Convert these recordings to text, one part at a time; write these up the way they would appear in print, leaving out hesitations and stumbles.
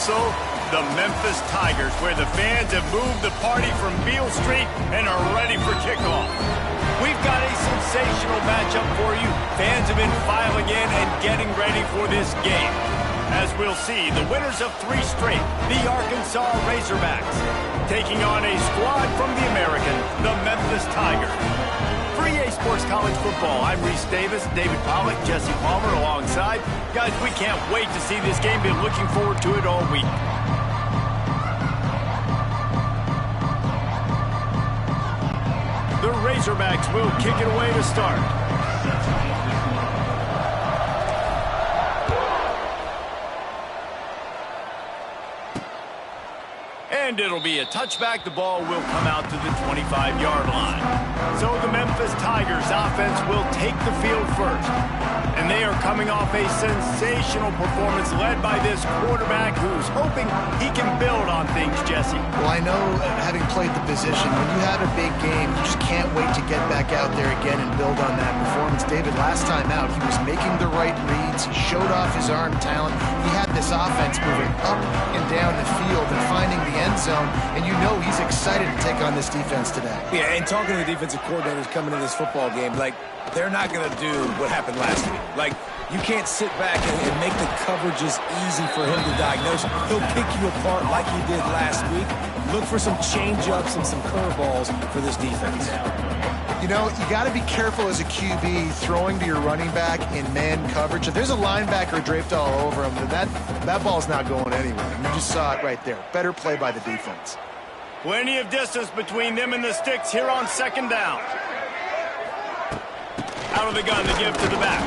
also the Memphis Tigers, where the fans have moved the party from Beale Street and are ready for kickoff. We've got a sensational matchup for you. Fans have been filing in and getting ready for this game. As we'll see, the winners of 3 straight, the Arkansas Razorbacks, taking on a squad from the American, the Memphis Tigers. For EA Sports College Football, I'm Reese Davis, David Pollack, Jesse Palmer alongside. Guys, we can't wait to see this game. Been looking forward to it all week. The Razorbacks will kick it away to start. And it'll be a touchback. The ball will come out to the 25-yard line. So the Memphis Tigers offense will take the field first. And they are coming off a sensational performance led by this quarterback who's hoping he can build on things, Jesse. Well, I know, having played the position, when you have a big game, you just can't wait to get back out there again and build on that performance. David, last time out, he was making the right reads. He showed off his arm talent. He had this offense moving up and down the field and finding the end zone, and you know he's excited to take on this defense today. Yeah, and talking to the defensive coordinators coming into this football game, like, they're not going to do what happened last week. Like, you can't sit back and make the coverages easy for him to diagnose. He'll pick you apart like he did last week. Look for some change-ups and some curveballs for this defense. You know, you got to be careful as a QB throwing to your running back in man coverage. If there's a linebacker draped all over him, then that ball's not going anywhere. You just saw it right there. Better play by the defense. Plenty of distance between them and the sticks here on second down. Out of the gun to give to the back.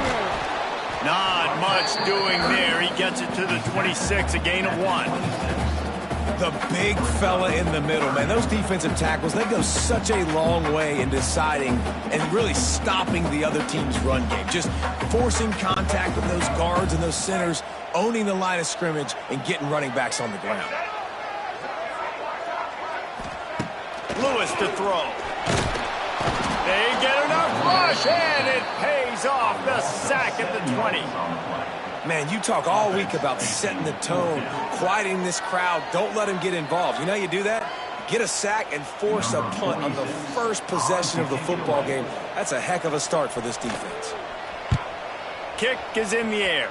Not much doing there. He gets it to the 26, a gain of 1. The big fella in the middle, man. Those defensive tackles, they go such a long way in deciding and really stopping the other team's run game. Just forcing contact with those guards and those centers, owning the line of scrimmage, and getting running backs on the ground. Lewis to throw. They get enough rush, and it pays off. The sack at the 20. Man, you talk all week about setting the tone, quieting this crowd. Don't let him get involved. You know how you do that? Get a sack and force a punt on the first possession of the football game. That's a heck of a start for this defense. Kick is in the air.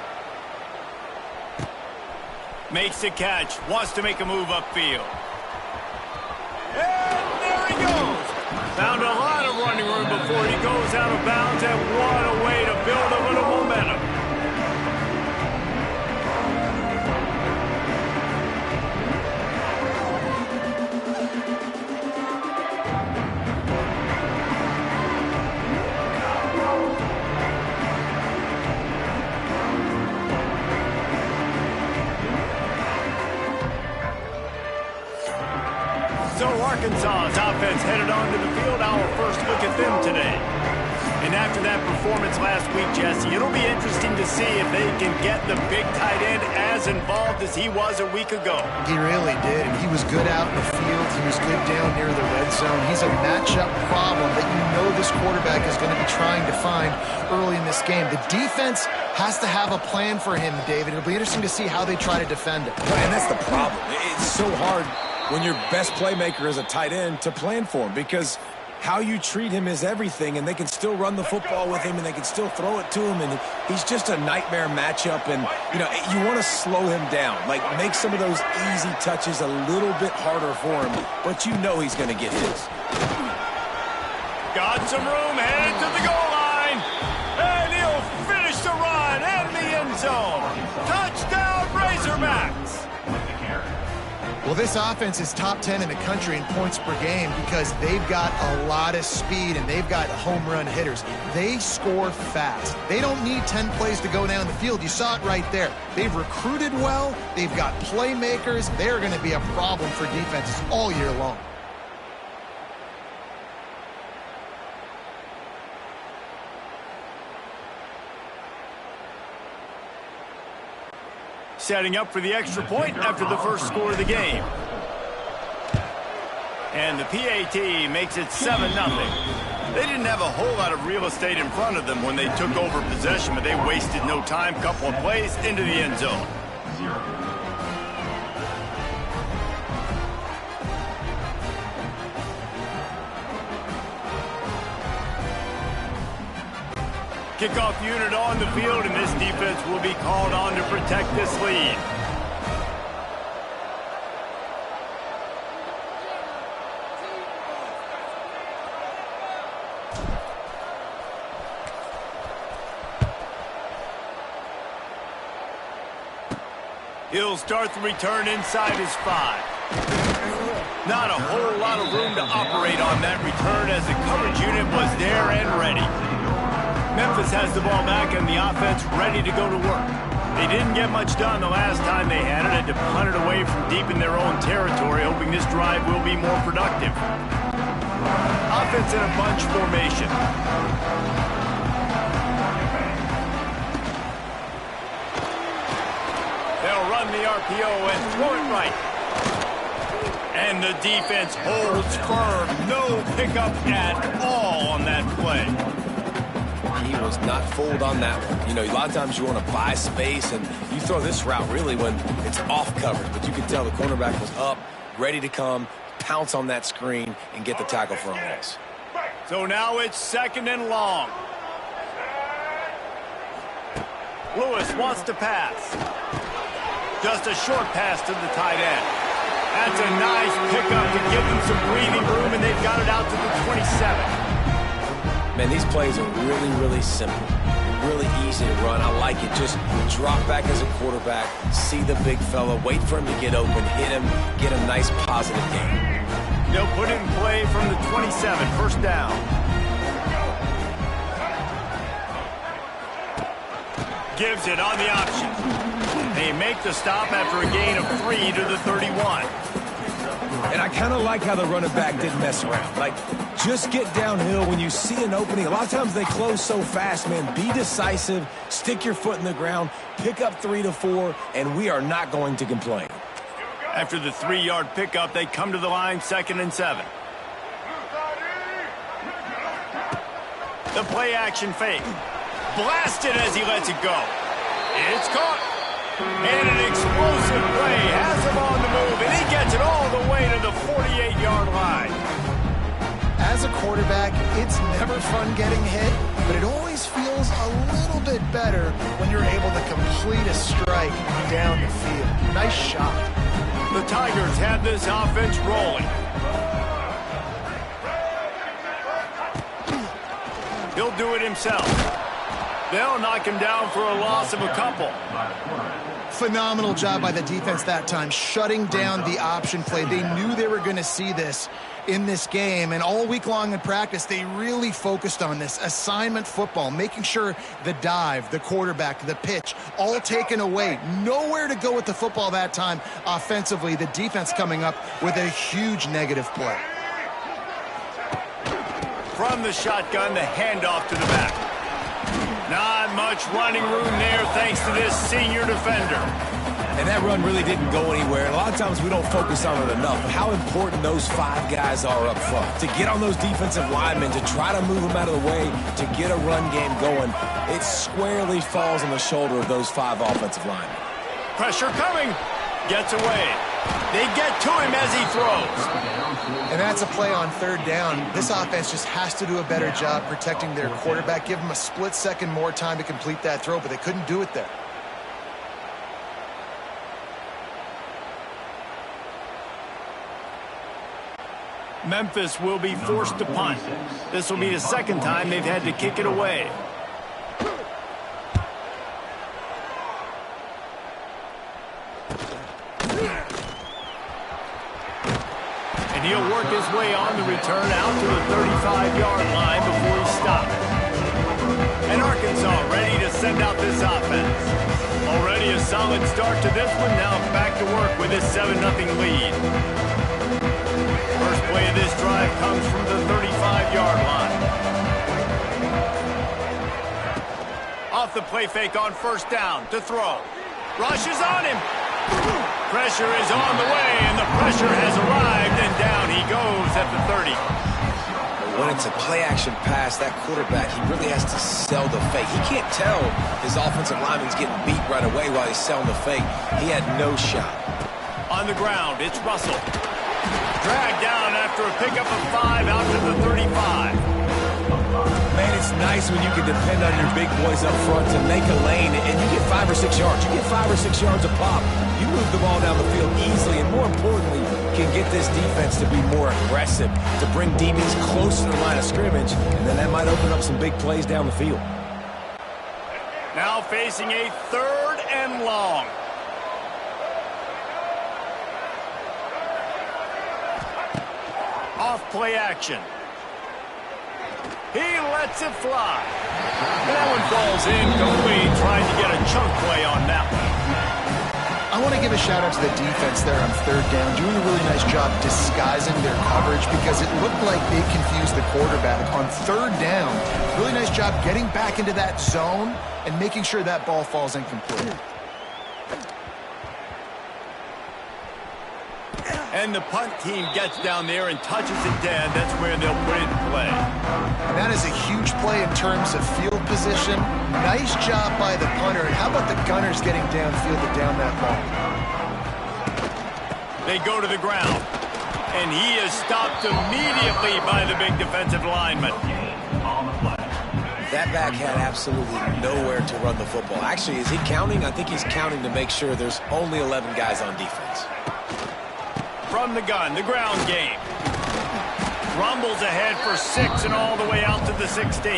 Makes the catch. Wants to make a move upfield. And there he goes. Found a lot of running room before he goes out of bounds, and what a way to build a little momentum. So Arkansas's offense headed onto the field. Our first look at them today. And after that performance last week, Jesse, it'll be interesting to see if they can get the big tight end as involved as he was a week ago. He really did, and he was good out in the field. He was good down near the red zone. He's a matchup problem that you know this quarterback is going to be trying to find early in this game. The defense has to have a plan for him, David. It'll be interesting to see how they try to defend it. And that's the problem. It's so hard when your best playmaker is a tight end to plan for him, because how you treat him is everything, and they can still run the football with him, and they can still throw it to him, and he's just a nightmare matchup. And, you know, you want to slow him down, like make some of those easy touches a little bit harder for him, but you know he's going to get his. Got some room, headed to the goal line, and he'll finish the run in the end zone. Touchdown, Razorbacks! Well, this offense is top 10 in the country in points per game because they've got a lot of speed and they've got home run hitters. They score fast. They don't need 10 plays to go down the field. You saw it right there. They've recruited well. They've got playmakers. They're going to be a problem for defenses all year long. Setting up for the extra point after the first score of the game. And the PAT makes it 7-0. They didn't have a whole lot of real estate in front of them when they took over possession, but they wasted no time. Couple of plays into the end zone. Kickoff unit on the field, and this defense will be called on to protect this lead. He'll start the return inside his 5. Not a whole lot of room to operate on that return as the coverage unit was there and ready. Memphis has the ball back and the offense ready to go to work. They didn't get much done the last time they had it to punt it away from deep in their own territory, hoping this drive will be more productive. Offense in a bunch formation. They'll run the RPO and throw it right. And the defense holds firm. No pickup at all on that play. He was not fooled on that one. You know, a lot of times you want to buy space, and you throw this route really when it's off coverage. But you can tell the cornerback was up, ready to come, pounce on that screen, and get the tackle for a loss. So now it's 2nd and long. Lewis wants to pass. Just a short pass to the tight end. That's a nice pickup to give them some breathing room, and they've got it out to the 27. Man, these plays are really, really simple. Really easy to run. I like it. Just drop back as a quarterback, see the big fella, wait for him to get open, hit him, get a nice positive gain. They'll put it in play from the 27, 1st down. Gives it on the option. They make the stop after a gain of 3 to the 31. And I kind of like how the running back didn't mess around. Like, just get downhill when you see an opening. A lot of times they close so fast, man. Be decisive, stick your foot in the ground, pick up 3 to 4, and we are not going to complain. After the 3-yard pickup, they come to the line, 2nd and 7. The play action fake. Blasted as he lets it go. It's caught. And an explosive play has him on the move, and he gets it all the way to the 48-yard line. As a quarterback, it's never fun getting hit, but it always feels a little bit better when you're able to complete a strike down the field. Nice shot. The Tigers have this offense rolling. He'll do it himself. They'll knock him down for a loss of a couple. Phenomenal job by the defense that time, shutting down the option play. They knew they were going to see this in this game, and all week long in practice, they really focused on this assignment football, making sure the dive, the quarterback, the pitch, all taken away. Nowhere to go with the football that time offensively. The defense coming up with a huge negative play. From the shotgun, the handoff to the back. Not much running room there thanks to this senior defender. And that run really didn't go anywhere. And a lot of times we don't focus on it enough. But how important those 5 guys are up front. To get on those defensive linemen, to try to move them out of the way, to get a run game going, it squarely falls on the shoulder of those 5 offensive linemen. Pressure coming. Gets away. They get to him as he throws. And that's a play on 3rd down. This offense just has to do a better job protecting their quarterback. Give them a split second more time to complete that throw, but they couldn't do it there. Memphis will be forced to punt. This will be the 2nd time they've had to kick it away. And he'll work his way on the return out to the 35-yard line before he stops. And Arkansas ready to send out this offense. Already a solid start to this one. Now back to work with this 7-0 lead. First play of this drive comes from the 35-yard line. Off the play fake on 1st down to throw. Rush is on him. Pressure is on the way, and the pressure has arrived, and down he goes at the 30. When it's a play-action pass, that quarterback, he really has to sell the fake. He can't tell his offensive lineman's getting beat right away while he's selling the fake. He had no shot. On the ground, it's Russell. Dragged down after a pickup of 5 out to the 35. Man, it's nice when you can depend on your big boys up front to make a lane, and you get 5 or 6 yards. You get 5 or 6 yards a pop. You move the ball down the field easily, and more importantly, can get this defense to be more aggressive, to bring DBs close to the line of scrimmage, and then that might open up some big plays down the field. Now facing a 3rd and long. Off play action. He lets it fly. That one falls incomplete, trying to get a chunk play on that one. I want to give a shout out to the defense there on 3rd down, doing a really nice job disguising their coverage because it looked like they confused the quarterback on 3rd down. Really nice job getting back into that zone and making sure that ball falls incomplete. And the punt team gets down there and touches it dead. That's where they'll put it in play. And that is a huge play in terms of field position. Nice job by the punter. And how about the Gunners getting downfield to down that ball? They go to the ground. And he is stopped immediately by the big defensive lineman. That back had absolutely nowhere to run the football. Actually, is he counting? I think he's counting to make sure there's only 11 guys on defense. From the gun, the ground game. Rumbles ahead for 6 and all the way out to the 16.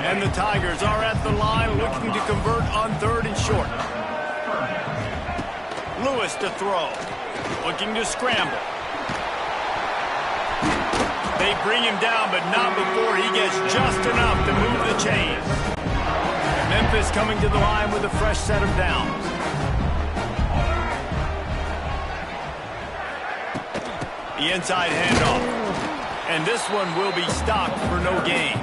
And the Tigers are at the line looking to convert on 3rd and short. Lewis to throw. Looking to scramble. They bring him down, but not before he gets just enough to move the chains. Memphis coming to the line with a fresh set of downs. The inside handoff. And this one will be stopped for no gain.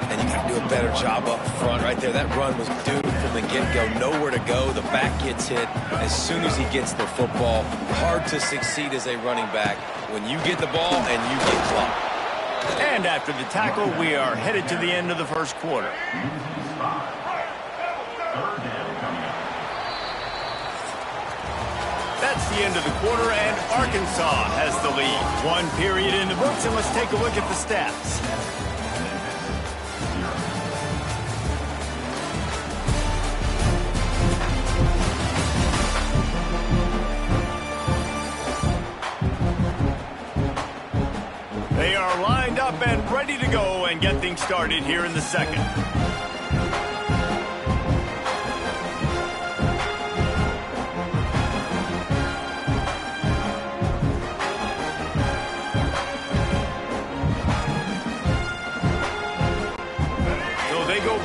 And you got to do a better job up front right there. That run was doomed from the get-go. Nowhere to go. The back gets hit as soon as he gets the football. Hard to succeed as a running back when you get the ball and you get clocked. And after the tackle, we are headed to the end of the 1st quarter. That's the end of the quarter, and Arkansas has the lead. 1 period in the books, and let's take a look at the stats. They are lined up and ready to go and get things started here in the 2nd.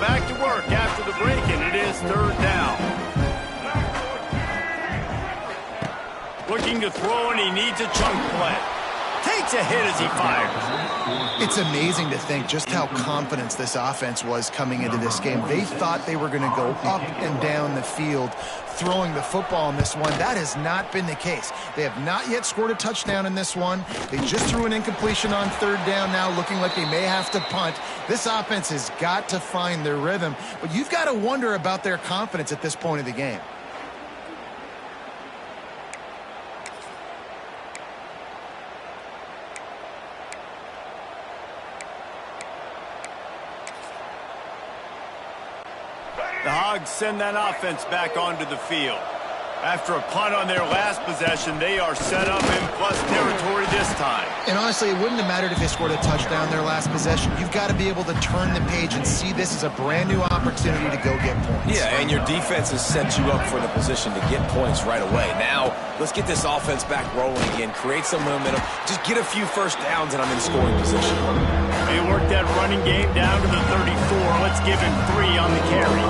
Back to work after the break, and it is 3rd down. Looking to throw, and he needs a chunk play. Takes a hit as he fires. It's amazing to think just how confident this offense was coming into this game. They thought they were going to go up and down the field throwing the football in this one. That has not been the case. They have not yet scored a touchdown in this one. They just threw an incompletion on 3rd down now, looking like they may have to punt. This offense has got to find their rhythm, but you've got to wonder about their confidence at this point of the game. The Hogs send that offense back onto the field. After a punt on their last possession, they are set up in plus territory this time. And honestly, it wouldn't have mattered if they scored a touchdown their last possession. You've got to be able to turn the page and see this as a brand new opportunity to go get points. Yeah, and your defense has set you up for the position to get points right away. Now, let's get this offense back rolling again, create some momentum, just get a few first downs, and I'm in scoring position. They work that running game down to the 34. Let's give him 3 on the carry.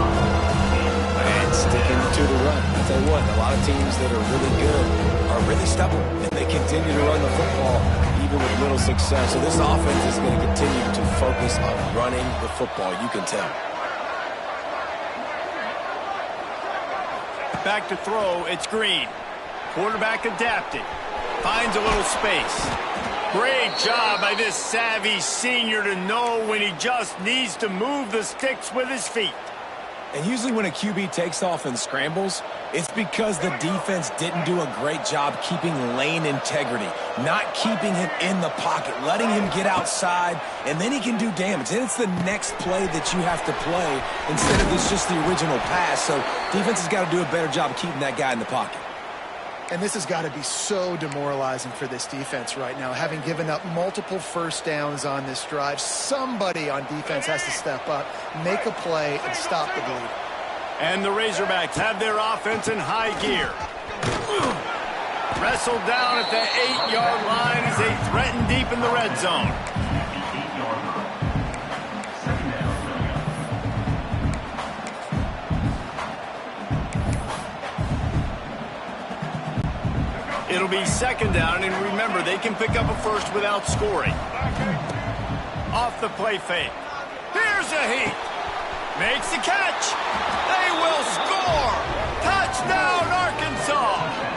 And sticking to the run. I'll tell you what, a lot of teams that are really good are really stubborn, and they continue to run the football even with little success. So this offense is going to continue to focus on running the football, you can tell. Back to throw, it's Green. Quarterback adapting. Finds a little space. Great job by this savvy senior to know when he just needs to move the sticks with his feet. And usually when a QB takes off and scrambles, it's because the defense didn't do a great job keeping lane integrity, not keeping him in the pocket, letting him get outside, and then he can do damage. And it's the next play that you have to play instead of this just the original pass. So defense has got to do a better job of keeping that guy in the pocket. And this has got to be so demoralizing for this defense right now, having given up multiple first downs on this drive. Somebody on defense has to step up, make a play, and stop the bleed. And the Razorbacks have their offense in high gear. Wrestled down at the 8-yard line as they threaten deep in the red zone. It'll be second down, and remember, they can pick up a first without scoring. Off the play fake. Here's a heat. Makes the catch. They will score. Touchdown, Arkansas.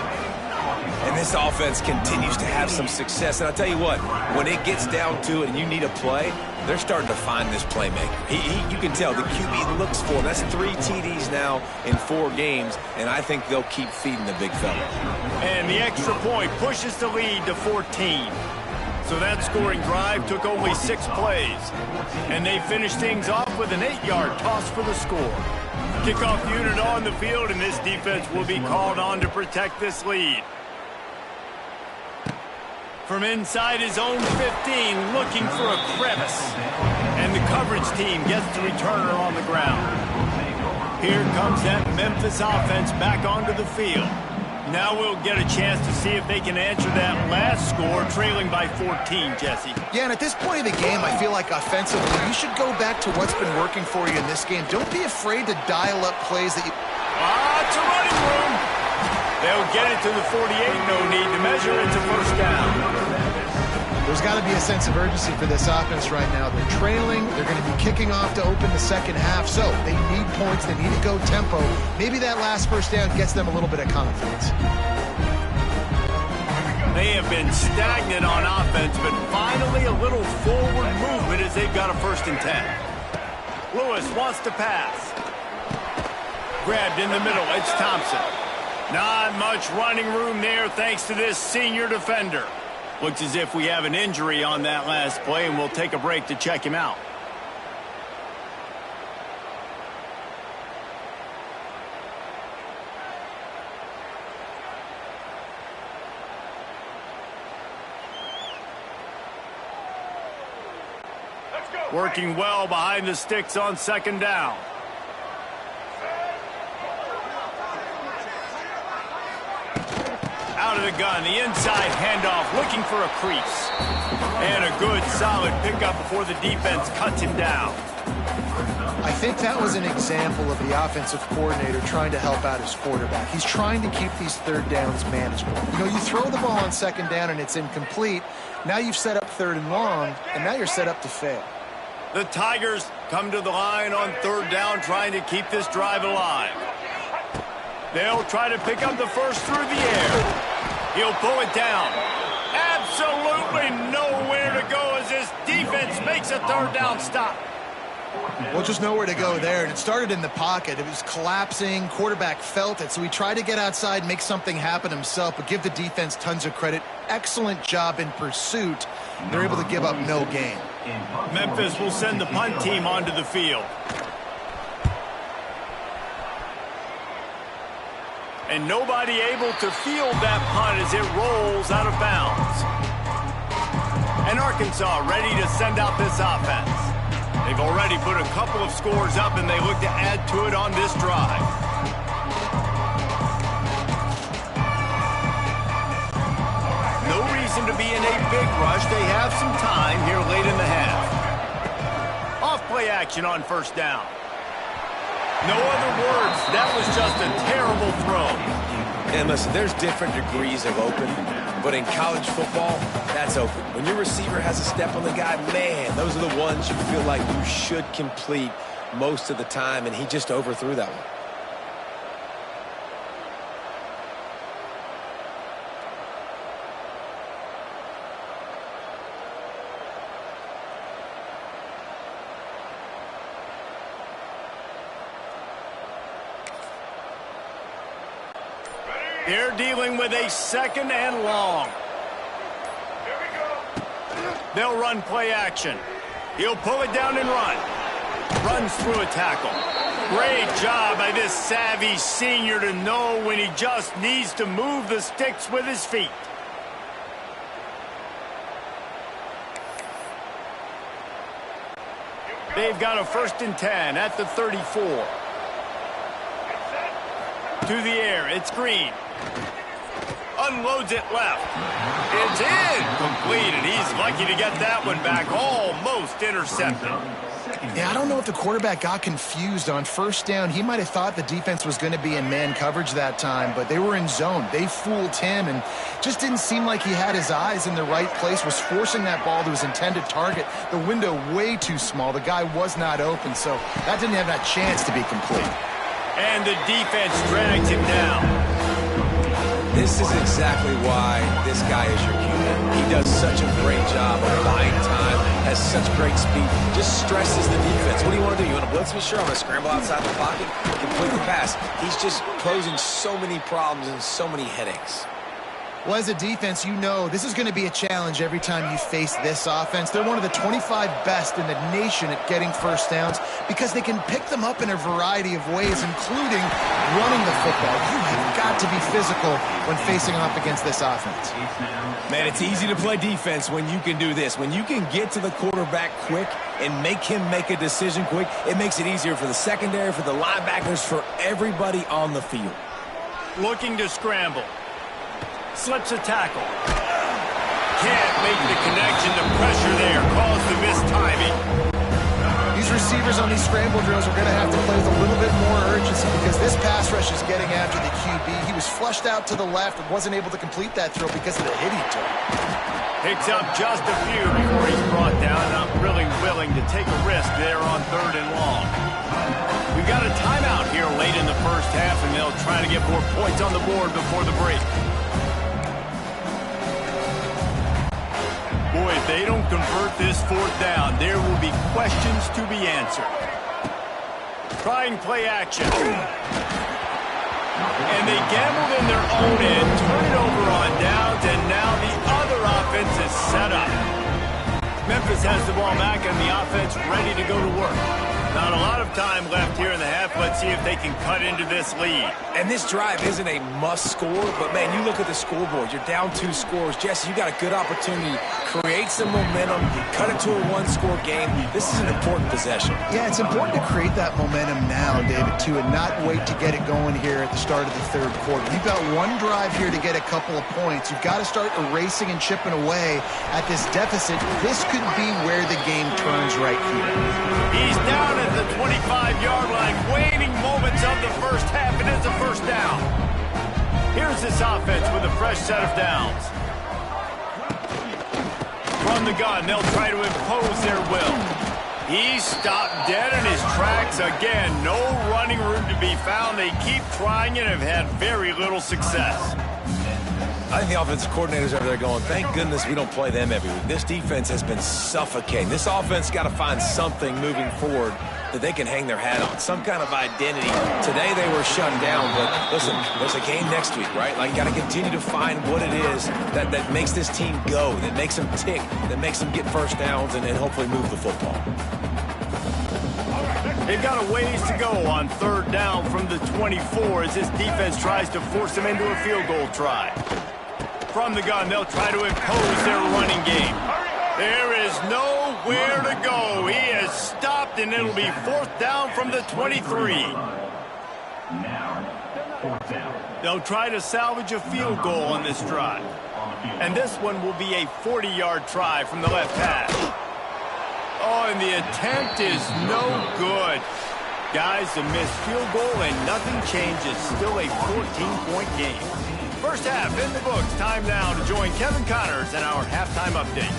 And this offense continues to have some success. And I'll tell you what, when it gets down to it and you need a play, they're starting to find this playmaker. You can tell the QB looks for him. That's 3 TDs now in 4 games, and I think they'll keep feeding the big fella. And the extra point pushes the lead to 14. So that scoring drive took only 6 plays. And they finished things off with an 8-yard toss for the score. Kickoff unit on the field, and this defense will be called on to protect this lead. From inside his own 15, looking for a crevice. And the coverage team gets the returner on the ground. Here comes that Memphis offense back onto the field. Now we'll get a chance to see if they can answer that last score, trailing by 14, Jesse. Yeah, and at this point of the game, I feel like offensively, you should go back to what's been working for you in this game. Don't be afraid to dial up plays that you... It's a running room. They'll get it to the 48, no need to measure. It's a first down. There's got to be a sense of urgency for this offense right now. They're trailing. They're going to be kicking off to open the second half. So they need points. They need to go tempo. Maybe that last first down gets them a little bit of confidence. They have been stagnant on offense, but finally a little forward movement as they've got a 1st and 10. Lewis wants to pass. Grabbed in the middle. It's Thompson. Not much running room there thanks to this senior defender. Looks as if we have an injury on that last play, and we'll take a break to check him out. Working well behind the sticks on 2nd down. Out of the gun, the inside handoff, looking for a crease. And a good, solid pickup before the defense cuts him down. I think that was an example of the offensive coordinator trying to help out his quarterback. He's trying to keep these 3rd downs manageable. You know, you throw the ball on 2nd down and it's incomplete. Now you've set up 3rd and long, and now you're set up to fail. The Tigers come to the line on 3rd down, trying to keep this drive alive. They'll try to pick up the first through the air. He'll pull it down. Absolutely nowhere to go as this defense makes a 3rd down stop. Well, just nowhere to go there, and it started in the pocket. It was collapsing. Quarterback felt it, so he tried to get outside, make something happen himself, but give the defense tons of credit. Excellent job in pursuit. They're able to give up no gain. Memphis will send the punt team onto the field. And nobody able to field that punt as it rolls out of bounds. And Arkansas ready to send out this offense. They've already put a couple of scores up, and they look to add to it on this drive. No reason to be in a big rush. They have some time here late in the half. Off play action on 1st down. No other words. That was just a terrible throw. And listen, there's different degrees of open, but in college football, that's open. When your receiver has a step on the guy, man, those are the ones you feel like you should complete most of the time, and he just overthrew that one. They're dealing with a 2nd and long. They'll run play action. He'll pull it down and run. Runs through a tackle. Great job by this savvy senior to know when he just needs to move the sticks with his feet. They've got a 1st and 10 at the 34. To the air, it's Green. Unloads it left. It's in. Completed. He's lucky to get that one back. Almost intercepted. Yeah, I don't know if the quarterback got confused on 1st down. He might have thought the defense was going to be in man coverage that time, but they were in zone. They fooled him and just didn't seem like he had his eyes in the right place, was forcing that ball to his intended target. The window way too small. The guy was not open, so that didn't have that chance to be complete. And the defense drags him down. This is exactly why this guy is your QB. He does such a great job of buying time, has such great speed, just stresses the defense. What do you want to do? You want to blitz me? Sure, I'm going to scramble outside the pocket, complete the pass. He's just posing so many problems and so many headaches. Well, as a defense, you know this is going to be a challenge every time you face this offense. They're one of the 25 best in the nation at getting 1st downs because they can pick them up in a variety of ways, including running the football. You have got to be physical when facing off against this offense. Man, it's easy to play defense when you can do this. When you can get to the quarterback quick and make him make a decision quick, it makes it easier for the secondary, for the linebackers, for everybody on the field. Looking to scramble. Slips a tackle. Can't make the connection. The pressure there caused the missed timing. These receivers on these scramble drills are going to have to play with a little bit more urgency because this pass rush is getting after the QB. He was flushed out to the left and wasn't able to complete that throw because of the hit he took. Picks up just a few before he's brought down. Not really willing to take a risk there on 3rd and long. We've got a timeout here late in the 1st half, and they'll try to get more points on the board before the break. Boy, if they don't convert this 4th down, there will be questions to be answered. Trying play action. And they gambled in their own end, turn it over on downs, and now the other offense is set up. Memphis has the ball back and the offense ready to go to work. Not a lot of time left here in the half. Let's see if they can cut into this lead. And this drive isn't a must score, but, man, you look at the scoreboard. You're down 2 scores. Jesse, you got a good opportunity. Create some momentum. Cut it to a 1-score game. This is an important possession. Yeah, it's important to create that momentum now, David, too, and not wait to get it going here at the start of the 3rd quarter. You've got one drive here to get a couple of points. You've got to start erasing and chipping away at this deficit. This could be where the game turns right here. He's down at the 25-yard line, waning moments of the 1st half. It is a 1st down. Here's this offense with a fresh set of downs. From the gun, they'll try to impose their will. He's stopped dead in his tracks again. No running room to be found. They keep trying and have had very little success. I think the offensive coordinators over there going, thank goodness we don't play them every week. This defense has been suffocating. This offense got to find something moving forward that they can hang their hat on, some kind of identity. Today they were shut down, but listen, there's a game next week, right? Like, you got to continue to find what it is that makes this team go, that makes them tick, that makes them get 1st downs and hopefully move the football. They've got a ways to go on 3rd down from the 24 as this defense tries to force them into a field goal try. From the gun, they'll try to impose their running game. There is nowhere to go. He has stopped, and it'll be 4th down from the 23. They'll try to salvage a field goal on this drive. And this one will be a 40-yard try from the left hash. Oh, and the attempt is no good. Guys, a missed field goal, and nothing changes. Still a 14-point game. 1st half in the books. Time now to join Kevin Connors in our halftime update.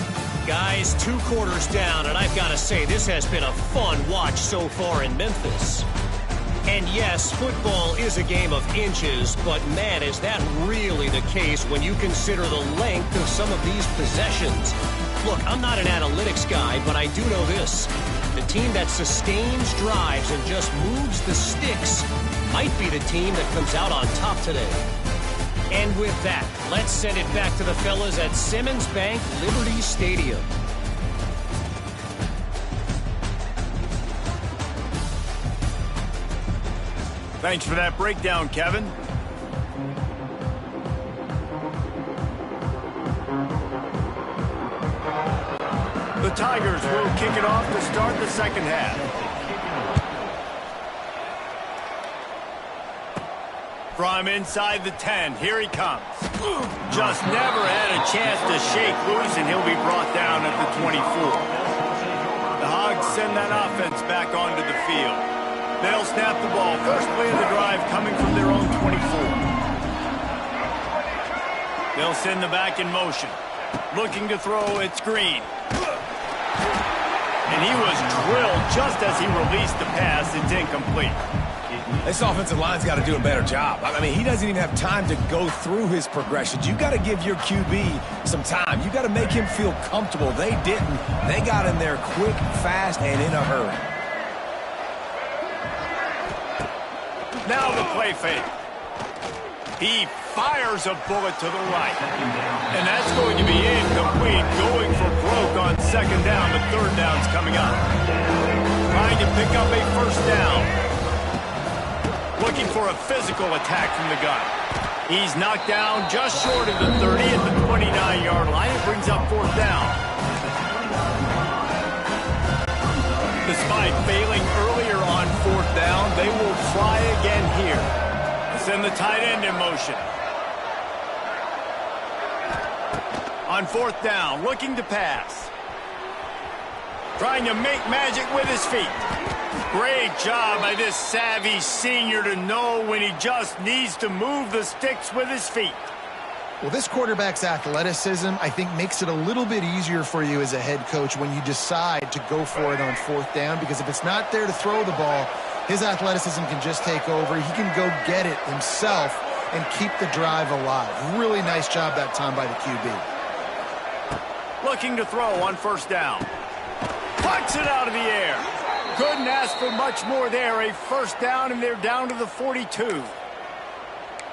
Guys, 2 quarters down, and I've got to say, this has been a fun watch so far in Memphis. And yes, football is a game of inches, but man, is that really the case when you consider the length of some of these possessions. Look, I'm not an analytics guy, but I do know this. The team that sustains drives and just moves the sticks might be the team that comes out on top today. And with that, let's send it back to the fellas at Simmons Bank Liberty Stadium. Thanks for that breakdown, Kevin. The Tigers will kick it off to start the second half. From inside the 10, here he comes. Just never had a chance to shake loose, and he'll be brought down at the 24. The Hogs send that offense back onto the field. They'll snap the ball. First play of the drive coming from their own 24. They'll send the back in motion. Looking to throw, it's Green. And he was drilled just as he released the pass. It's incomplete. This offensive line's got to do a better job. I mean, he doesn't even have time to go through his progressions. You got to give your QB some time. You got to make him feel comfortable. They didn't. They got in there quick, fast, and in a hurry. Now the play fake. He fires a bullet to the right. And that's going to be incomplete. Going for broke on second down, but third down's coming up. Trying to pick up a first down. Looking for a physical attack from the gun. He's knocked down just short of the 30 at the 29-yard line. It brings up fourth down. Despite failing earlier on fourth down, they will try again here. Send the tight end in motion. On fourth down, looking to pass. Trying to make magic with his feet. Great job by this savvy senior to know when he just needs to move the sticks with his feet. Well, this quarterback's athleticism, I think, makes it a little bit easier for you as a head coach when you decide to go for it on fourth down, because if it's not there to throw the ball, his athleticism can just take over. He can go get it himself and keep the drive alive. Really nice job that time by the QB. Looking to throw on first down. Puts it out of the air. Couldn't ask for much more there. A first down, and they're down to the 42.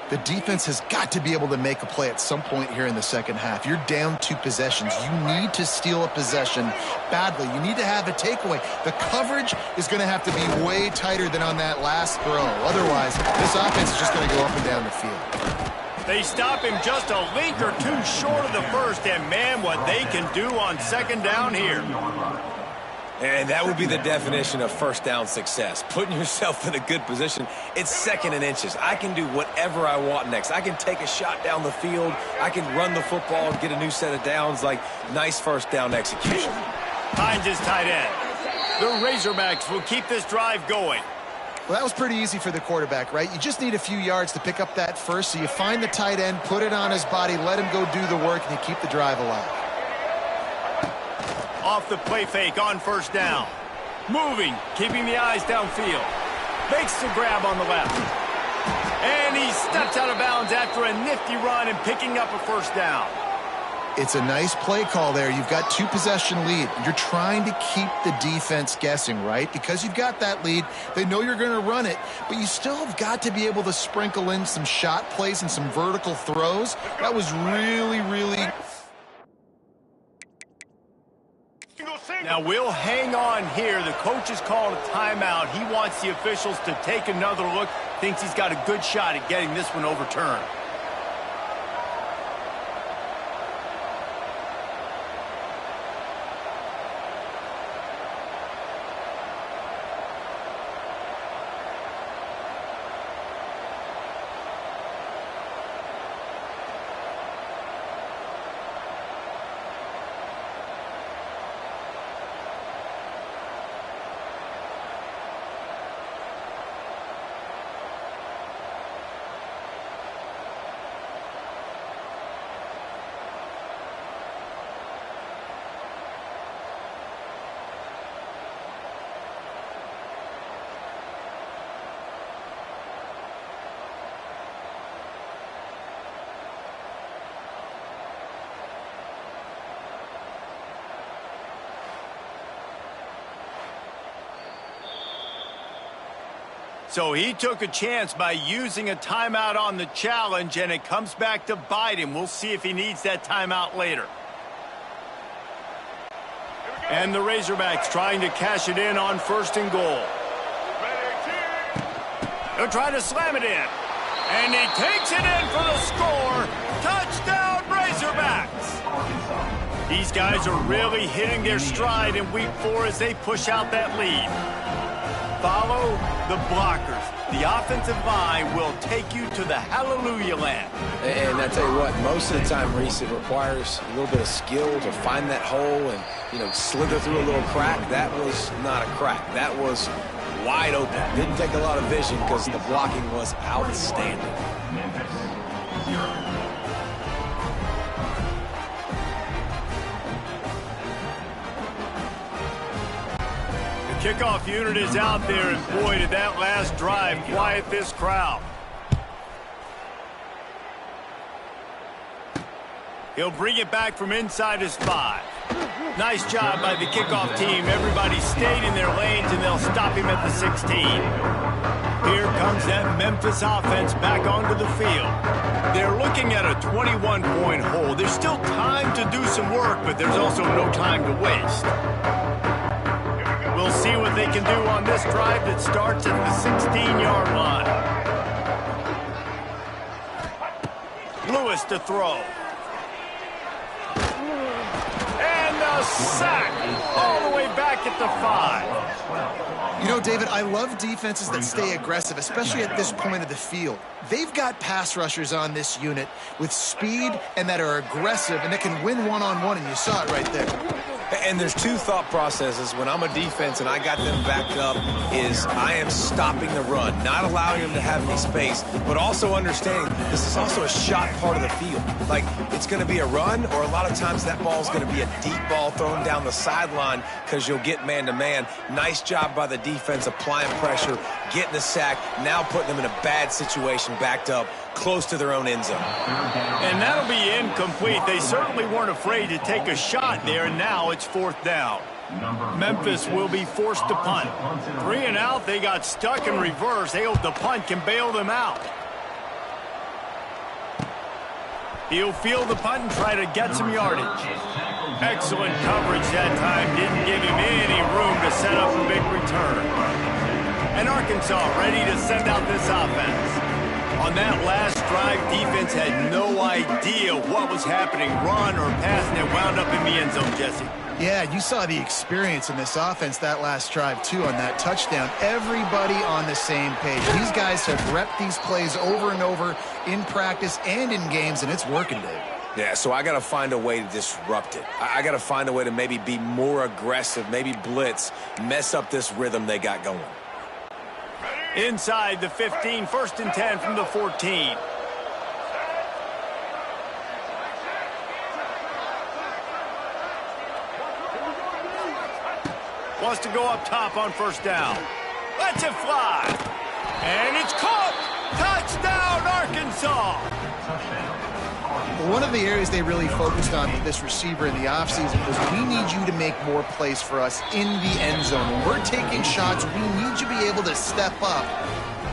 The defense has got to be able to make a play at some point here in the second half. You're down 2 possessions. You need to steal a possession badly. You need to have a takeaway. The coverage is going to have to be way tighter than on that last throw. Otherwise, this offense is just going to go up and down the field. They stop him just a link or two short of the first, and man, what they can do on second down here. And that would be the definition of first down success. Putting yourself in a good position. It's second and inches. I can do whatever I want next. I can take a shot down the field. I can run the football and get a new set of downs. Like, nice first down execution. Finds his tight end. The Razorbacks will keep this drive going. Well, that was pretty easy for the quarterback, right? You just need a few yards to pick up that first. So you find the tight end, put it on his body, let him go do the work, and you keep the drive alive. Off the play fake on first down. Moving, keeping the eyes downfield. Makes the grab on the left. And he steps out of bounds after a nifty run and picking up a first down. It's a nice play call there. You've got 2 possession lead. You're trying to keep the defense guessing, right? Because you've got that lead. They know you're going to run it, but you still have got to be able to sprinkle in some shot plays and some vertical throws. That was really, really... Now we'll hang on here. The coach has called a timeout. He wants the officials to take another look. Thinks he's got a good shot at getting this one overturned. So he took a chance by using a timeout on the challenge, and it comes back to bite him. We'll see if he needs that timeout later. And the Razorbacks trying to cash it in on 1st and goal. He'll try to slam it in. And he takes it in for the score. Touchdown, Razorbacks! These guys are really hitting their stride in Week 4 as they push out that lead. Follow the blockers. The offensive line will take you to the hallelujah land. And I tell you what, most of the time, Reese, it requires a little bit of skill to find that hole and, slither through a little crack. That was not a crack. That was wide open. Didn't take a lot of vision because the blocking was outstanding. Kickoff unit is out there, and boy, did that last drive quiet this crowd. He'll bring it back from inside his 5. Nice job by the kickoff team. Everybody stayed in their lanes, and they'll stop him at the 16. Here comes that Memphis offense back onto the field. They're looking at a 21-point hole. There's still time to do some work, but there's also no time to waste. We'll see what they can do on this drive that starts at the 16-yard line. Lewis to throw. And a sack all the way back at the 5. David, I love defenses that stay aggressive, especially at this point of the field. They've got pass rushers on this unit with speed and that are aggressive and that can win one-on-one, and you saw it right there. And there's two thought processes when I'm a defense and I got them backed up is I am stopping the run, not allowing them to have any space, but also understanding this is also a shot part of the field. Like, it's going to be a run, or a lot of times that ball is going to be a deep ball thrown down the sideline because you'll get man-to-man. Nice job by the defense applying pressure, getting the sack, now putting them in a bad situation backed up close to their own end zone. And that'll be incomplete. They certainly weren't afraid to take a shot there, and now it's 4th down. Memphis will be forced to punt. 3 and out, they got stuck in reverse. They hope the punt can bail them out. He'll field the punt and try to get some yardage. Excellent coverage that time. Didn't give him any room to set up a big return. And Arkansas ready to send out this offense. On that last drive, defense had no idea what was happening, run or pass, and it wound up in the end zone, Jesse. Yeah, you saw the experience in this offense that last drive, too, on that touchdown. Everybody on the same page. These guys have repped these plays over and over in practice and in games, and it's working, Dave. Yeah, so I got to find a way to disrupt it. I got to find a way to maybe be more aggressive, maybe blitz, mess up this rhythm they got going. Inside the 15, 1st and 10 from the 14. Wants to go up top on 1st down. Lets it fly. And it's caught. Touchdown, Arkansas. One of the areas they really focused on with this receiver in the offseason was we need you to make more plays for us in the end zone. When we're taking shots, we need you to be able to step up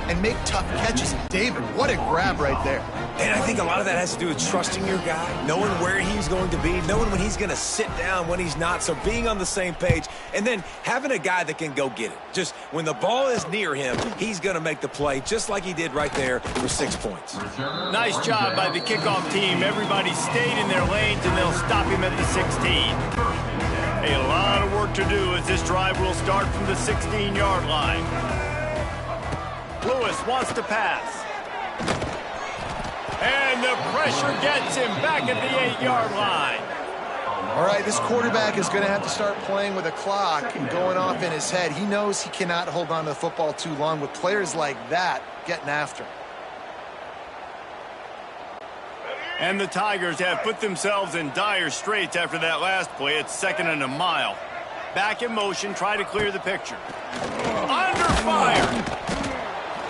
and make tough catches. David, what a grab right there. And I think a lot of that has to do with trusting your guy, knowing where he's going to be, knowing when he's going to sit down, when he's not, so being on the same page, and then having a guy that can go get it. Just when the ball is near him, he's going to make the play, just like he did right there for 6 points. Nice job by the kickoff team. Everybody stayed in their lanes, and they'll stop him at the 16. A lot of work to do as this drive will start from the 16-yard line. Lewis wants to pass. And the pressure gets him back at the 8-yard line. All right, this quarterback is going to have to start playing with a clock going off in his head. He knows he cannot hold on to the football too long with players like that getting after him. And the Tigers have put themselves in dire straits after that last play. It's 2nd and a mile. Back in motion, try to clear the picture. Under fire.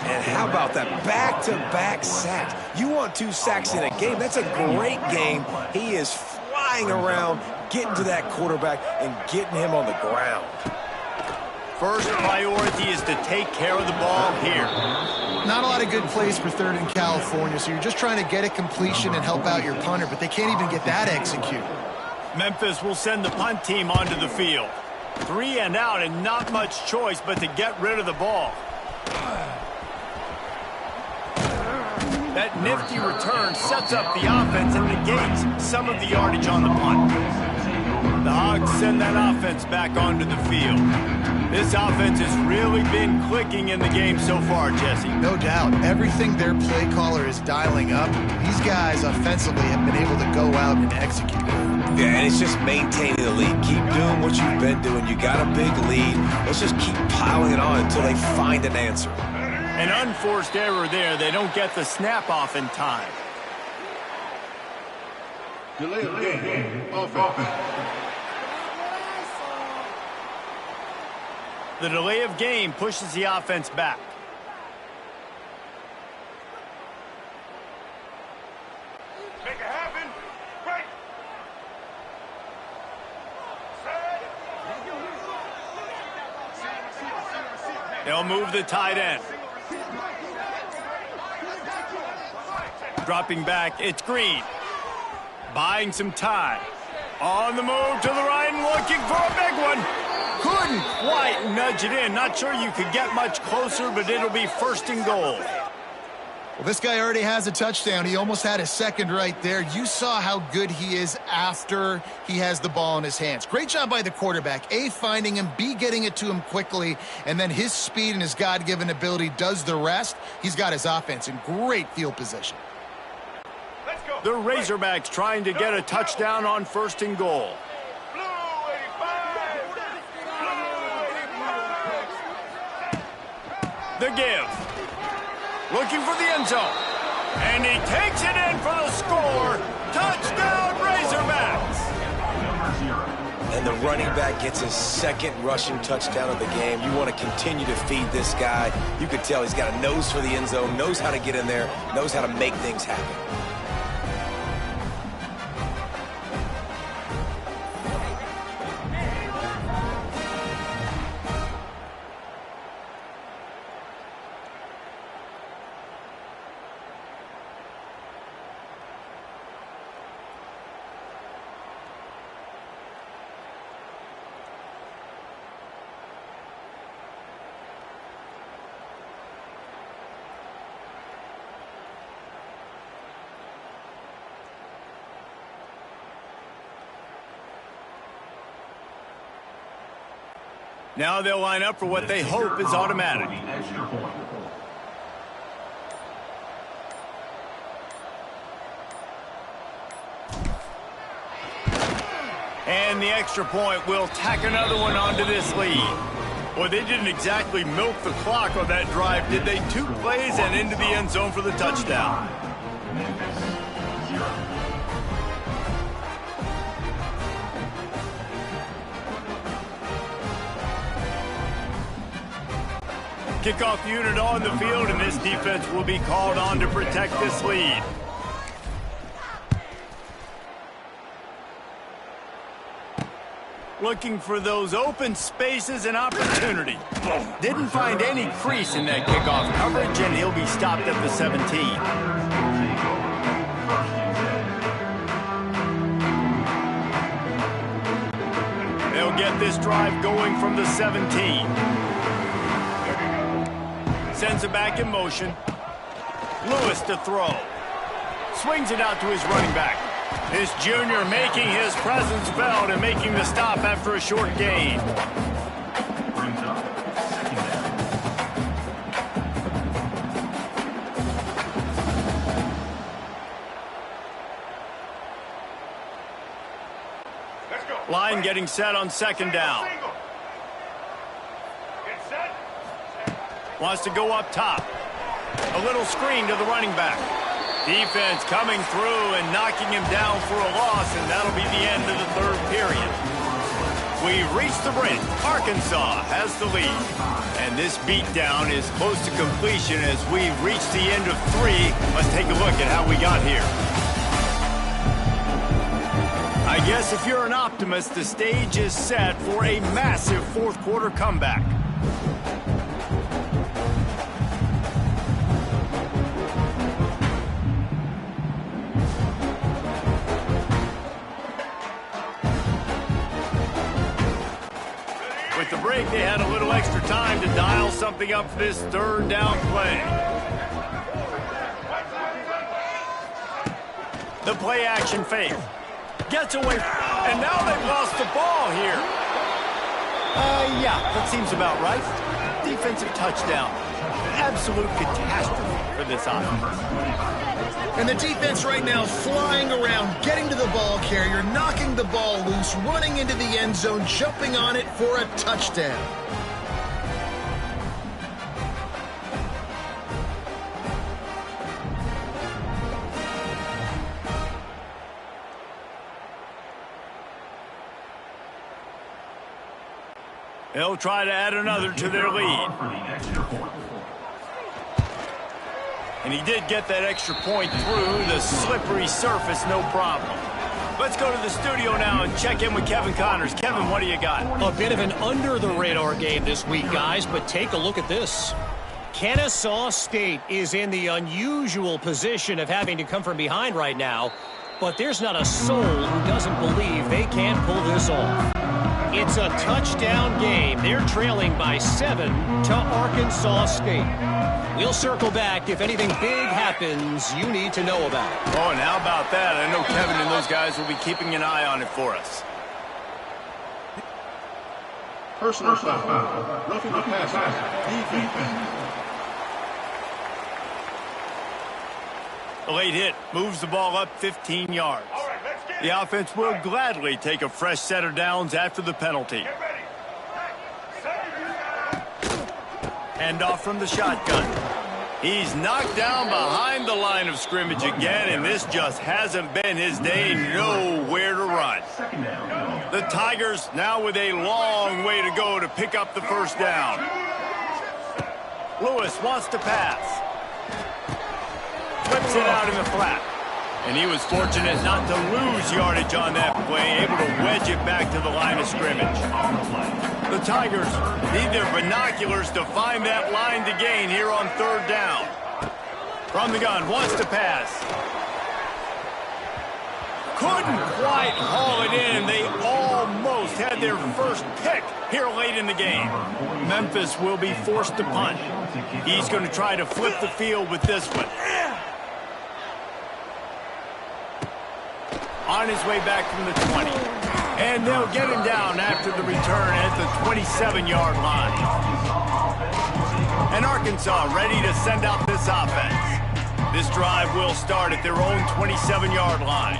And how about that back-to-back sacks? You want 2 sacks in a game. That's a great game. He is flying around, getting to that quarterback and getting him on the ground. First priority is to take care of the ball here. Not a lot of good plays for third in California, so you're just trying to get a completion and help out your punter, but they can't even get that executed. Memphis will send the punt team onto the field. 3 and out and not much choice but to get rid of the ball. That nifty return sets up the offense and negates some of the yardage on the punt. The Hogs send that offense back onto the field. This offense has really been clicking in the game so far, Jesse. No doubt. Everything their play caller is dialing up, these guys offensively have been able to go out and execute. Yeah, and it's just maintaining the lead. Keep doing what you've been doing. You got a big lead. Let's just keep piling it on until they find an answer. An unforced error there. They don't get the snap off in time. Delay of game. Offense. The delay of game pushes the offense back. Make it happen. Right. They'll move the tight end. Dropping back, it's Green. Buying some time. On the move to the right and looking for a big one. Couldn't quite nudge it in. Not sure you could get much closer, but it'll be first and goal. Well, this guy already has a touchdown. He almost had a second right there. You saw how good he is after he has the ball in his hands. Great job by the quarterback. A, finding him, B, getting it to him quickly, and then his speed and his God-given ability does the rest. He's got his offense in great field position. The Razorbacks trying to get a touchdown on first and goal. The give. Looking for the end zone. And he takes it in for the score. Touchdown, Razorbacks. And the running back gets his second rushing touchdown of the game. You want to continue to feed this guy. You could tell he's got a nose for the end zone, knows how to get in there, knows how to make things happen. Now they'll line up for what they hope is automatic. And the extra point will tack another one onto this lead. Well, they didn't exactly milk the clock on that drive, did they? 2 plays and into the end zone for the touchdown. Kickoff unit on the field, and this defense will be called on to protect this lead. Looking for those open spaces and opportunity. Didn't find any crease in that kickoff coverage, and he'll be stopped at the 17. They'll get this drive going from the 17. Sends it back in motion. Lewis to throw. Swings it out to his running back. This junior making his presence felt and making the stop after a short gain. Line getting set on second down. Wants to go up top. A little screen to the running back. Defense coming through and knocking him down for a loss, and that'll be the end of the third period. We've reached the break. Arkansas has the lead. And this beatdown is close to completion as we've reached the end of 3. Let's take a look at how we got here. I guess if you're an optimist, the stage is set for a massive fourth quarter comeback. break, they had a little extra time to dial something up for this third down play. The play action fake. Gets away, and now they've lost the ball here. Yeah, that seems about right. Defensive touchdown. Absolute catastrophe for this offense. And the defense right now flying around, getting to the ball carrier, knocking the ball loose, running into the end zone, jumping on it for a touchdown. They'll try to add another to their lead. And he did get that extra point through the slippery surface, no problem. Let's go to the studio now and check in with Kevin Connors. Kevin, what do you got? A bit of an under-the-radar game this week, guys, but take a look at this. Ncaa26 State is in the unusual position of having to come from behind right now, but there's not a soul who doesn't believe they can pull this off. It's a touchdown game. They're trailing by 7 to Arkansas State. We'll circle back if anything big happens you need to know about. Oh, and how about that? I know Kevin and those guys will be keeping an eye on it for us. Personal foul. Roughing the passer. Defense. A late hit moves the ball up 15 yards. All right, let's get it. The offense will gladly take a fresh set of downs after the penalty. Get ready. Hand off from the shotgun. He's knocked down behind the line of scrimmage again, and this just hasn't been his day. Nowhere to run. The Tigers now with a long way to go to pick up the first down. Lewis wants to pass. Flips it out in the flat. And he was fortunate not to lose yardage on that play, able to wedge it back to the line of scrimmage. The Tigers need their binoculars to find that line to gain here on third down. From the gun, wants to pass. Couldn't quite haul it in. They almost had their first pick here late in the game. Memphis will be forced to punt. He's going to try to flip the field with this one. On his way back from the 20. And they'll get him down after the return at the 27-yard line. And Arkansas ready to send out this offense. This drive will start at their own 27-yard line.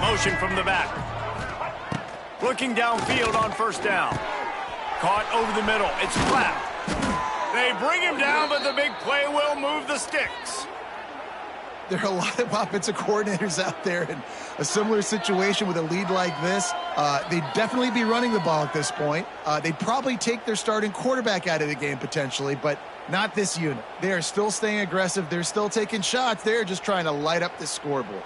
Motion from the back. Looking downfield on first down. Caught over the middle. It's flat. They bring him down, but the big play will move the sticks. There are a lot of offensive coordinators out there in a similar situation with a lead like this. They'd definitely be running the ball at this point. They'd probably take their starting quarterback out of the game potentially, but not this unit. They are still staying aggressive. They're still taking shots. They're just trying to light up the scoreboard.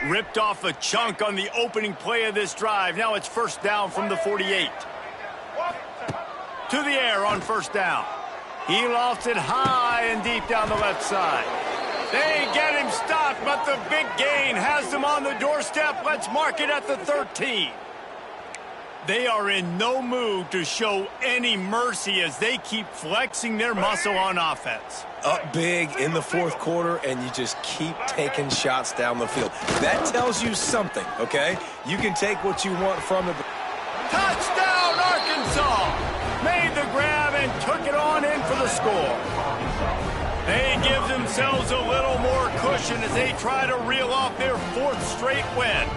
Ripped off a chunk on the opening play of this drive. Now it's first down from the 48. To the air on first down. He lofts it high and deep down the left side. They get him stopped, but the big gain has them on the doorstep. Let's mark it at the 13. They are in no mood to show any mercy as they keep flexing their muscle on offense. Up big in the fourth quarter, and you just keep taking shots down the field. That tells you something, okay? You can take what you want from it. Touchdown, Arkansas! Made the grab and took it on in for the score. They give themselves a little more cushion as they try to reel off their fourth straight win.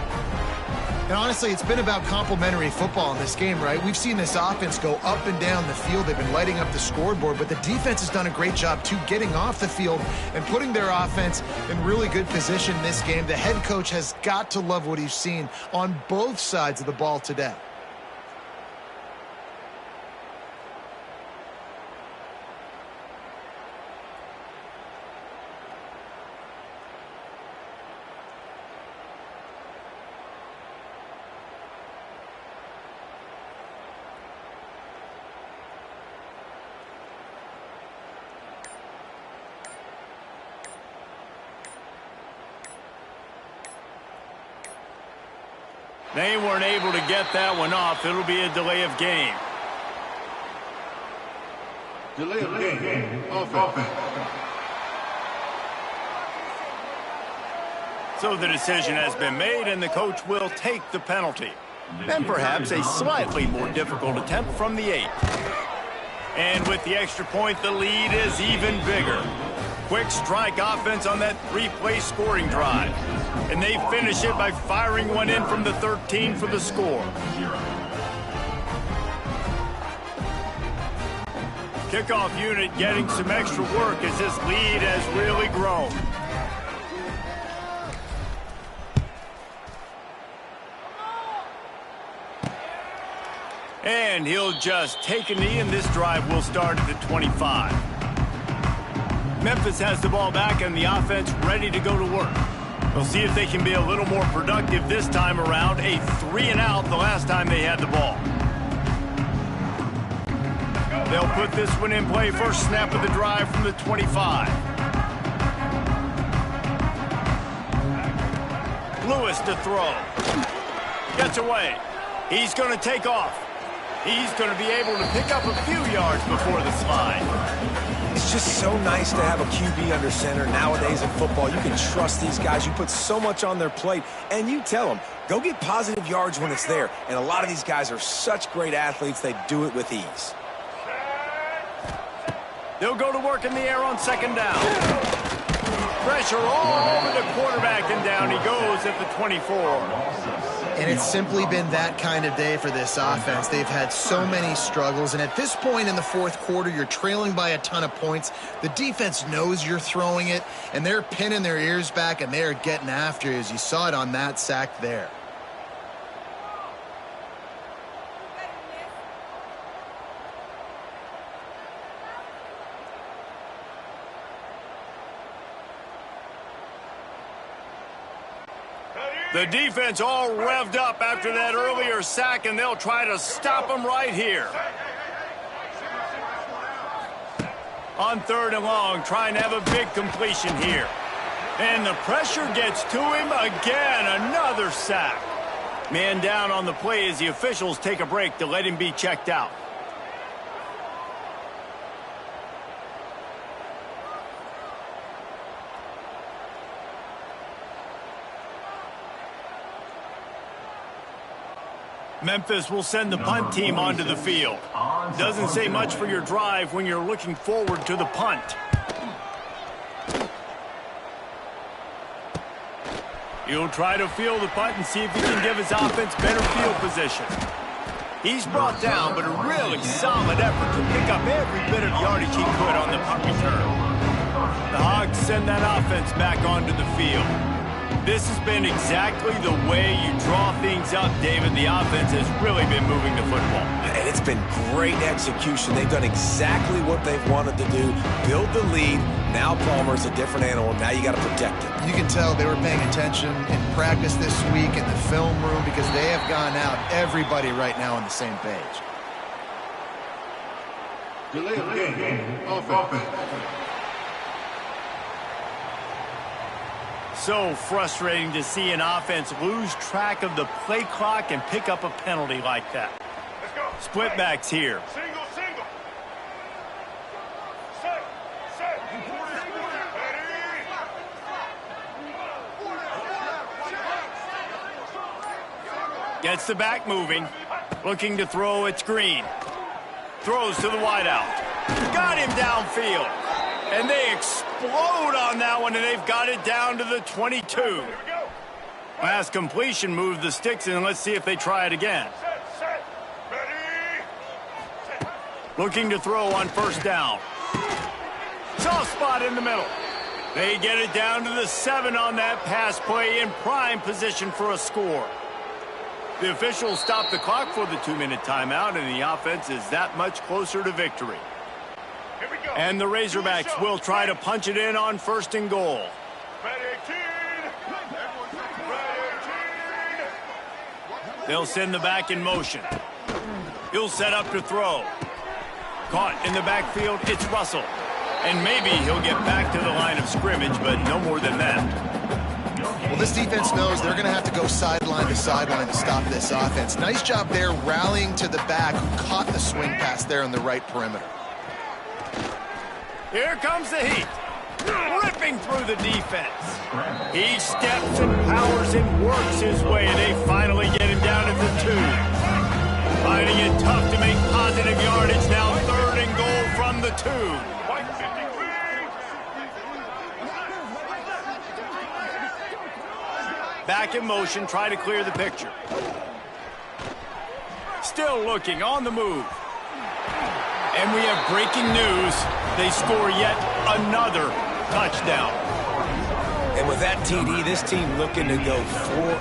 And honestly, it's been about complementary football in this game, right? We've seen this offense go up and down the field. They've been lighting up the scoreboard, but the defense has done a great job, too, getting off the field and putting their offense in really good position in this game. The head coach has got to love what he's seen on both sides of the ball today. They weren't able to get that one off. It'll be a delay of game. Delay of game. Offense. So the decision has been made, and the coach will take the penalty. And perhaps a slightly more difficult attempt from the 8. And with the extra point, the lead is even bigger. Quick strike offense on that 3-play scoring drive. And they finish it by firing one in from the 13 for the score. Kickoff unit getting some extra work as this lead has really grown. And he'll just take a knee, and this drive will start at the 25. Memphis has the ball back and the offense ready to go to work. We'll see if they can be a little more productive this time around. A 3-and-out the last time they had the ball. They'll put this one in play. First snap of the drive from the 25. Lewis to throw. Gets away. He's going to take off. He's going to be able to pick up a few yards before the slide. It's just so nice to have a QB under center. Nowadays in football, you can trust these guys. You put so much on their plate, and you tell them, go get positive yards when it's there. And a lot of these guys are such great athletes, they do it with ease. They'll go to work in the air on second down. Pressure all over the quarterback, and down he goes at the 24. And it's simply been that kind of day for this offense. They've had so many struggles, and at this point in the fourth quarter, you're trailing by a ton of points. The defense knows you're throwing it, and they're pinning their ears back, and they're getting after you, as you saw it on that sack there. The defense all revved up after that earlier sack, and they'll try to stop them right here. On 3rd and long, trying to have a big completion here. And the pressure gets to him again. Another sack. Man down on the play as the officials take a break to let him be checked out. Memphis will send the punt team onto the field. Doesn't say much for your drive when you're looking forward to the punt. He'll try to field the punt and see if he can give his offense better field position. He's brought down, but a really solid effort to pick up every bit of yardage he could on the punt return. The Hogs send that offense back onto the field. This has been exactly the way you draw things up, David. The offense has really been moving the football. And it's been great execution. They've done exactly what they've wanted to do. Build the lead. Now Palmer's a different animal. Now you got to protect it. You can tell they were paying attention in practice this week in the film room, because they have gone out, everybody right now on the same page. Delay of game. Offense. So frustrating to see an offense lose track of the play clock and pick up a penalty like that. Let's go. Split backs here. Single. Set. Gets the back moving. Looking to throw, it's Green. Throws to the wideout. Got him downfield. And they explode on that one, and they've got it down to the 22. Last completion moved the sticks, and let's see if they try it again. Set. Ready. Looking to throw on first down. Soft spot in the middle. They get it down to the 7 on that pass play, in prime position for a score. The officials stop the clock for the 2-minute timeout, and the offense is that much closer to victory. And the Razorbacks will try to punch it in on 1st and goal. They'll send the back in motion. He'll set up to throw. Caught in the backfield, it's Russell. And maybe he'll get back to the line of scrimmage, but no more than that. Well, this defense knows they're going to have to go sideline to sideline to stop this offense. Nice job there rallying to the back, who caught the swing pass there on the right perimeter. Here comes the heat. Ripping through the defense. He steps and powers and works his way, and they finally get him down at the 2. Finding it tough to make positive yardage. Now 3rd and goal from the 2. Back in motion, try to clear the picture. Still looking, on the move. And we have breaking news. They score yet another touchdown. And with that TD, this team looking to go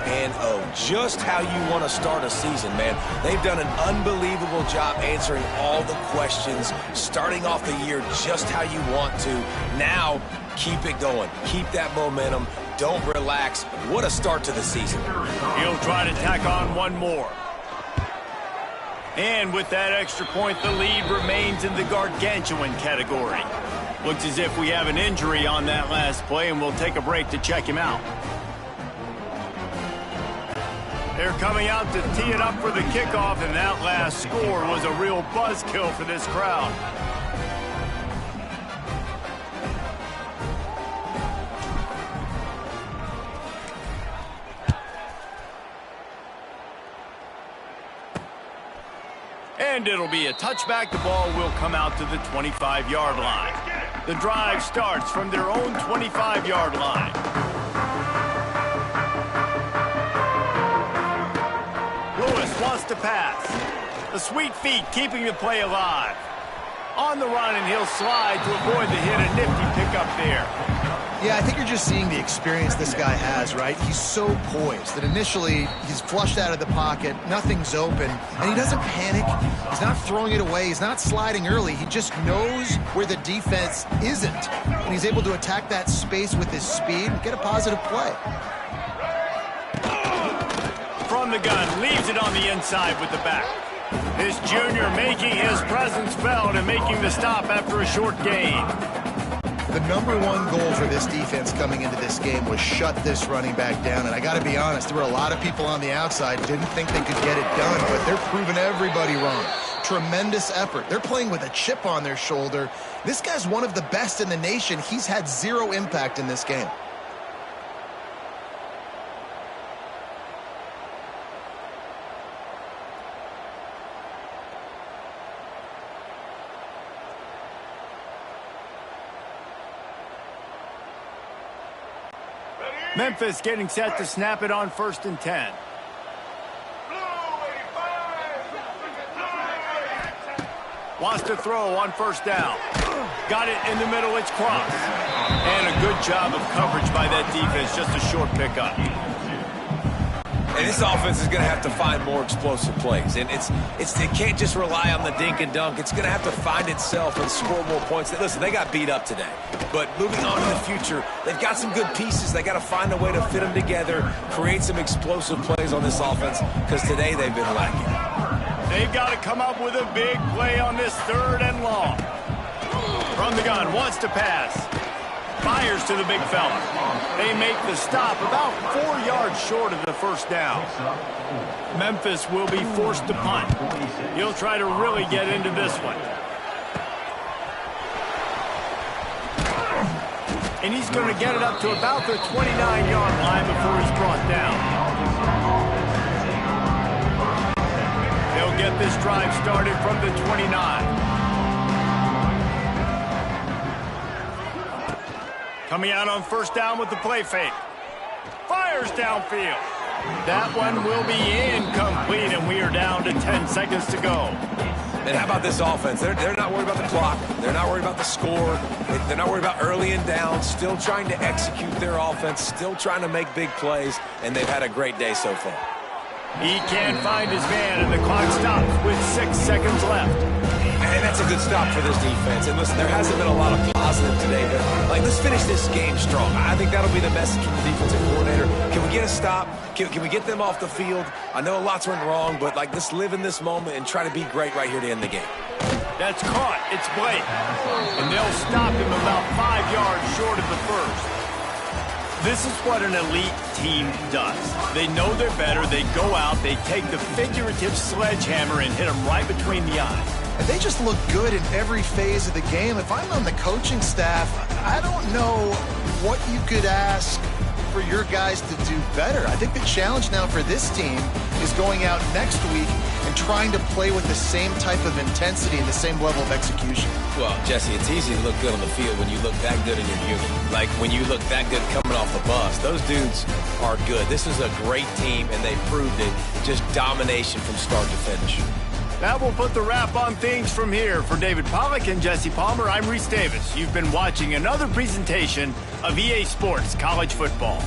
4-0. Just how you want to start a season, man. They've done an unbelievable job answering all the questions, starting off the year just how you want to. Now, keep it going. Keep that momentum. Don't relax. What a start to the season. He'll try to tack on one more. And with that extra point, the lead remains in the gargantuan category. Looks as if we have an injury on that last play, and we'll take a break to check him out. They're coming out to tee it up for the kickoff, and that last score was a real buzzkill for this crowd. And it'll be a touchback. The ball will come out to the 25-yard line. The drive starts from their own 25-yard line. Lewis wants to pass. The sweet feet keeping the play alive. On the run, and he'll slide to avoid the hit. A nifty pickup there. Yeah, I think you're just seeing the experience this guy has, right? He's so poised that initially he's flushed out of the pocket, nothing's open, and he doesn't panic. He's not throwing it away. He's not sliding early. He just knows where the defense isn't, and he's able to attack that space with his speed and get a positive play. From the gun, leaves it on the inside with the back. This junior making his presence felt and making the stop after a short gain. The #1 goal for this defense coming into this game was shut this running back down. And I got to be honest, there were a lot of people on the outside didn't think they could get it done, but they're proving everybody wrong. Tremendous effort. They're playing with a chip on their shoulder. This guy's one of the best in the nation. He's had zero impact in this game. Memphis getting set to snap it on 1st and 10. Wants to throw on 1st down. Got it in the middle, it's crossed. And a good job of coverage by that defense, just a short pickup. And this offense is going to have to find more explosive plays. And it can't just rely on the dink and dunk. It's going to have to find itself and score more points. Listen, they got beat up today. But moving on in the future, they've got some good pieces. They got to find a way to fit them together, create some explosive plays on this offense, because today they've been lacking. They've got to come up with a big play on this 3rd and long. From the gun, wants to pass. Fires to the big fella. They make the stop about 4 yards short of the 1st down. Memphis will be forced to punt. He'll try to really get into this one. And he's going to get it up to about the 29-yard line before he's brought down. They'll get this drive started from the 29. Coming out on 1st down with the play fake. Fires downfield. That one will be incomplete, and we are down to 10 seconds to go. And how about this offense? They're not worried about the clock. They're not worried about the score. They're not worried about early and down. Still trying to execute their offense. Still trying to make big plays, and they've had a great day so far. He can't find his man, and the clock stops with 6 seconds left. And that's a good stop for this defense. And listen, there hasn't been a lot of positive today, but let's finish this game strong. I think that'll be the message from the defensive coordinator. Can we get a stop? Can we get them off the field? I know lots went wrong, but let's live in this moment and try to be great right here to end the game. That's caught. It's Blake. And they'll stop him about 5 yards short of the 1st. This is what an elite team does. They know they're better. They go out, they take the figurative sledgehammer and hit them right between the eyes. And they just look good in every phase of the game. If I'm on the coaching staff, I don't know what you could ask for your guys to do better. I think the challenge now for this team is going out next week and trying to play with the same type of intensity and the same level of execution. Well, Jesse, it's easy to look good on the field when you look that good in your unit. Like when you look that good coming off the bus. Those dudes are good. This is a great team, and they proved it. Just domination from start to finish. That will put the wrap on things from here. For David Pollack and Jesse Palmer, I'm Reese Davis. You've been watching another presentation of EA Sports College Football.